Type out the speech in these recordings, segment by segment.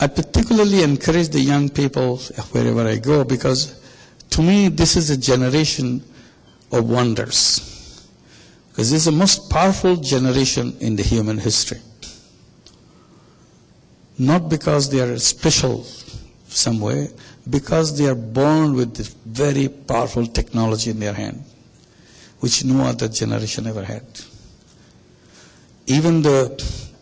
I particularly encourage the young people wherever I go, because to me this is a generation of wonders. Because this is the most powerful generation in the human history. Not because they are special some way, because they are born with this very powerful technology in their hand, which no other generation ever had. Even the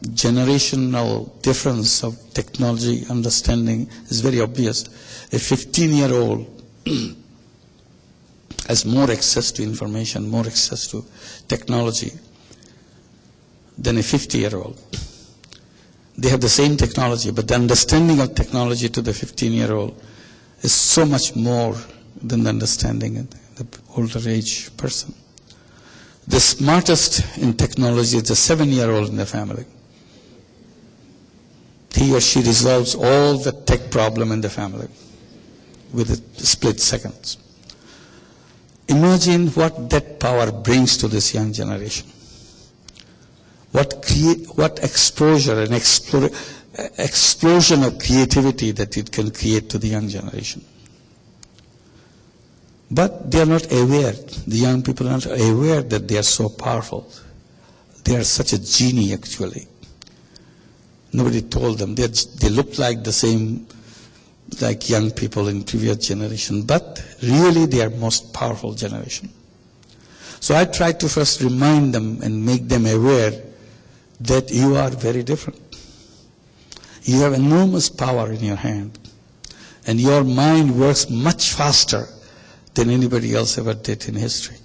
generational difference of technology understanding is very obvious. A 15-year-old has more access to information, more access to technology than a 50-year-old. They have the same technology, but the understanding of technology to the 15-year-old is so much more than the understanding of the older age person. The smartest in technology is the 7-year-old in the family. He or she resolves all the tech problem in the family with a split seconds. Imagine what that power brings to this young generation. What exposure and explosion of creativity that it can create to the young generation. But they are not aware, the young people are not aware that they are so powerful. They are such a genie actually. Nobody told them. They look like the same, like young people in previous generation, but really they are most powerful generation. So I try to first remind them and make them aware that you are very different. You have enormous power in your hand, and your mind works much faster than anybody else ever did in history.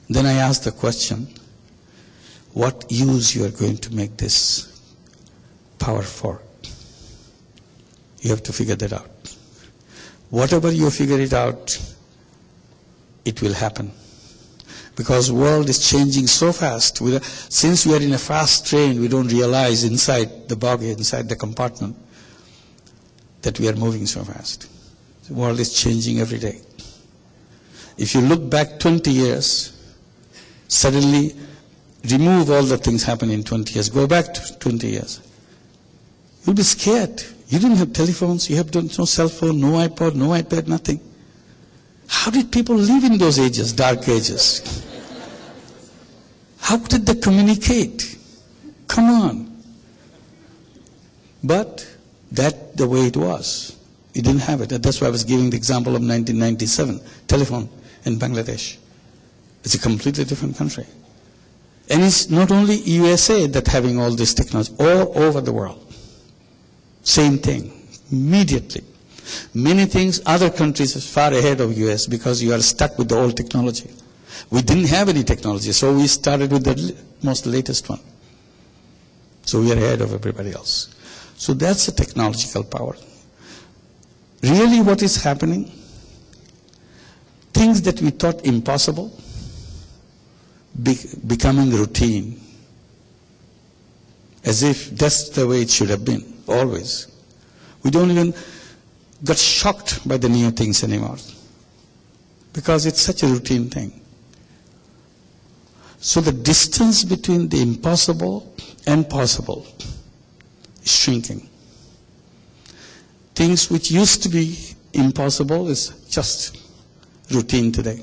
Then I ask the question, what use you are going to make this power for? You have to figure that out. Whatever you figure it out, it will happen. Because the world is changing so fast. Since we are in a fast train, we don't realize inside the buggy, inside the compartment, that we are moving so fast. The world is changing every day. If you look back 20 years, suddenly remove all the things happening in 20 years, go back to 20 years. You'll be scared. You didn't have telephones, you have no cell phone, no iPod, no iPad, nothing. How did people live in those ages, dark ages? How did they communicate? Come on. But that's the way it was. We didn't have it. That's why I was giving the example of 1997, telephone in Bangladesh. It's a completely different country. And it's not only USA that having all this technology, all over the world. Same thing, immediately. Many things, other countries are far ahead of US because you are stuck with the old technology. We didn't have any technology, so we started with the most latest one. So we are ahead of everybody else. So that's the technological power. Really what is happening, things that we thought impossible, becoming routine. As if that's the way it should have been, always. We don't even get shocked by the new things anymore. Because it's such a routine thing. So the distance between the impossible and possible is shrinking. Things which used to be impossible is just routine today.